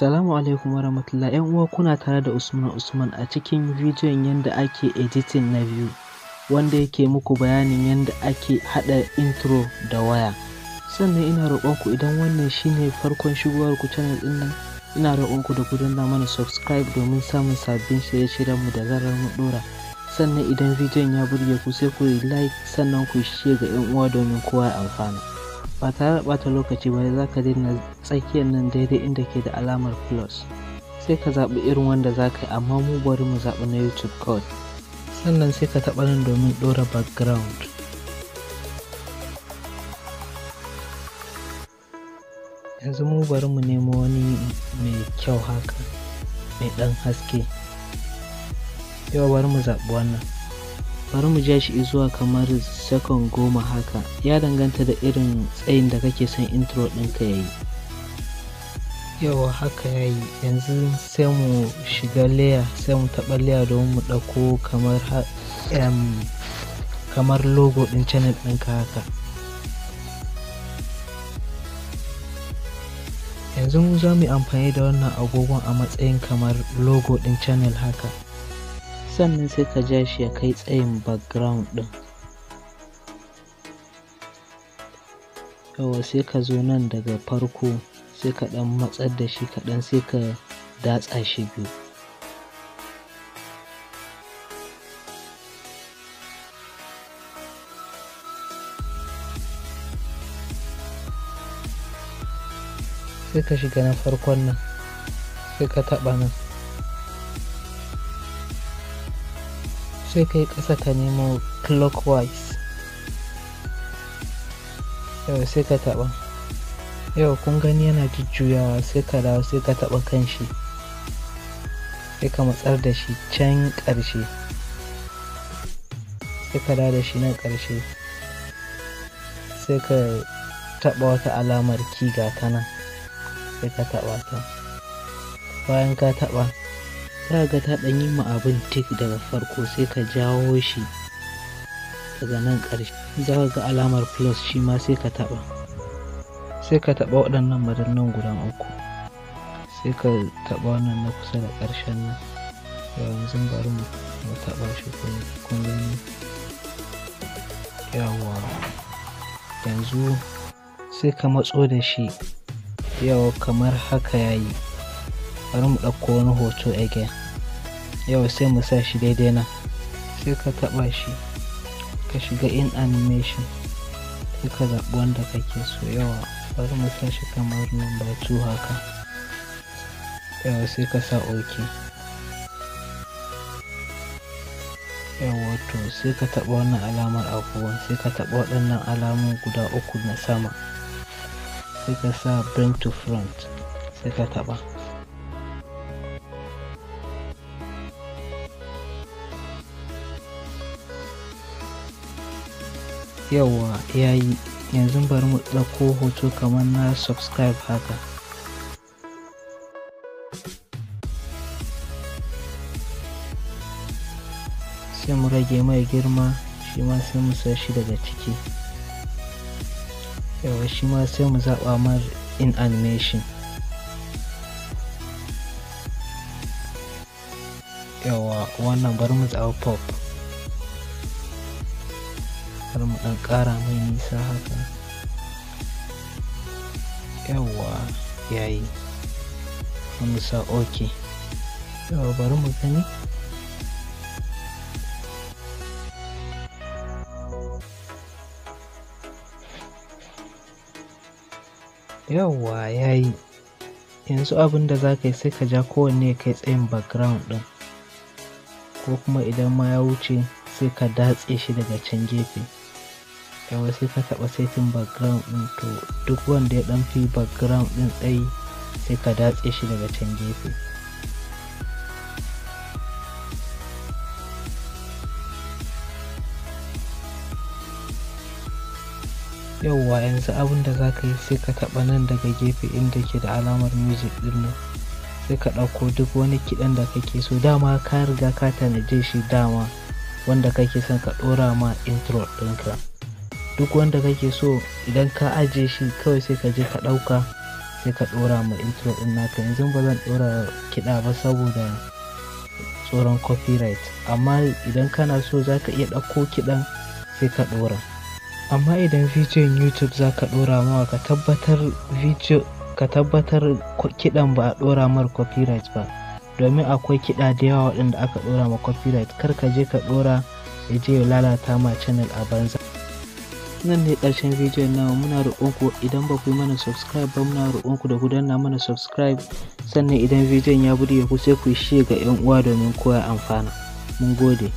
Assalamualaikum warahamatullahi. ‘Yan uwa, kuna tare da Usman a cikin bidiyon yanda ake editing na biyu, wanda yake muku bayanin yanda ake haɗa intro da waya. Sannan ina roƙonku, idan wannan shine farkon shigowar ku channel ɗin nan, ina roƙonku da ku danna mana subscribe domin samun sabbin shirye-shiryen mu da zarar mu ɗora. Sannan idan bidiyon ya burge ku, sai ku yi like, sannan ku share ga ‘yan uwa domin kowa ya amfana. Ba tare da ɓata lokaci ba, za ka danna tsakiyar nan daidai inda ke da alamar plus, sai ka zaɓi irin wanda za ka yi, amma mu bari mu zaɓi na YouTube kawai. Sannan sai ka taɓa nan domin ɗora background. Yanzu mu bari mu nemo wani mai kyau haka, mai ɗan haske. Yau bari mu zaɓi wannan. Bari mu ja shi zuwa kamar second 10 haka, ya danganta da irin tsayin da kake son intro ɗinka ya yi. Yawa haka ya yi. Yanzu sai mu shiga layer, sai mu taɓa layer domin mu ɗauko kamar logo ɗin channel ɗinka haka. Yanzu mu za mu yi amfani da wannan agogon a matsayin kamar logo ɗin channel haka. Sannan sai ka ja shi ya kai tsayin background ɗin. Yawa sai ka zo nan daga farko, sai ka ɗan matsar da shi kaɗan, sai ka datsa shi biyu. Sai ka shiga na farkon nan, sai ka taɓa nan. Sai ka yi ƙasa ka nemo clockwise. Yau sai ka taɓa. Yau kun gani yana jujjuyawa, sai ka dawo sai ka taɓa kan shi, sai ka matsar da shi can ƙarshe, sai ka dawo da shi nan ƙarshe, sai ka taɓa wata alamar key ga ta nan, sai ka taɓa ta. Bayan ka taɓa, za ga ta ɗan yi ma abin tik daga farko, sai ka jawo shi daga nan ƙarshe, za ka ga alamar plus shi ma sai ka taɓa. Sai ka taɓa waɗannan madannan guda uku, sai ka taɓa wannan na kusa da ƙarshen nan. Yanzu bari mu taɓa shi, kun gani. Yawa, yanzu sai ka matso da shi, yawa kamar haka yayi. Bari mu ɗauko wani hoto again. Yau sai mu sa shi daidai nan, sai ka taɓa shi, ka shiga in animation, sai ka zaɓi wanda kake so. Yawa bari mu sa shi kamar number 2 haka. Yawa sai ka sa OK. Yawa to sai ka taɓa wannan alamar agogon, sai ka taɓa waɗannan alamun guda uku na sama, sai ka sa bring to front, sai ka taɓa. Yawa yayi. Yanzu bari mu ɗauko hoto kamar na subscribe haka. Sai mu rage mai girma, shi ma sai mu sa shi daga ciki. Yawa shi ma sai mu zaɓa mar in animation. Yawa wannan bari mu zaɓa pop. Bari mu ɗan ƙara mai nisa haka. Yawa yayi. Mu sa OK. Yawa bari mu gani. Yawa yayi. Yanzu abin da za ka yi, sai ka ja kowanne kai tsayin background ɗin, ko kuma idan ma ya wuce sai ka datse shi daga can gefe. Yawa sai ka taɓa setting background ɗin, to duk wanda ya ɗan fi background ɗin tsayi, sai ka datse shi daga can gefe. Yauwa yanzu abin da za ka yi, sai ka taɓa nan daga gefe inda ke da alamar music ɗin nan, sai ka ɗauko duk wani kiɗan da kake so. Dama ka riga ka tanaje shi dama, wanda kake son ka ɗora ma intro ɗinka. Duk wanda kake so, idan ka ajiye shi kawai sai ka je ka ɗauka, sai ka ɗora ma intro ɗin naka. Yanzu ba zan ɗora kiɗa ba saboda tsoron copyright, amma idan kana so za ka iya ɗauko kiɗan sai ka ɗora. Amma idan bidiyon YouTube za ka ɗora mawa ka tabbatar kiɗan ba a ɗora mar copyright ba, domin akwai kiɗa da yawa waɗanda aka ɗora ma copyright. Kar ka je ka ɗora ya je ya lalata ma channel a banza. Nan ne ƙarshen bidiyon nawa. Muna roƙonku idan ba ku yi mana subscribe ba, muna roƙonku da ku danna mana subscribe, sannan idan bidiyon ya burge ku sai ku yi share ga 'yan uwa domin kowa ya amfana. Mun gode.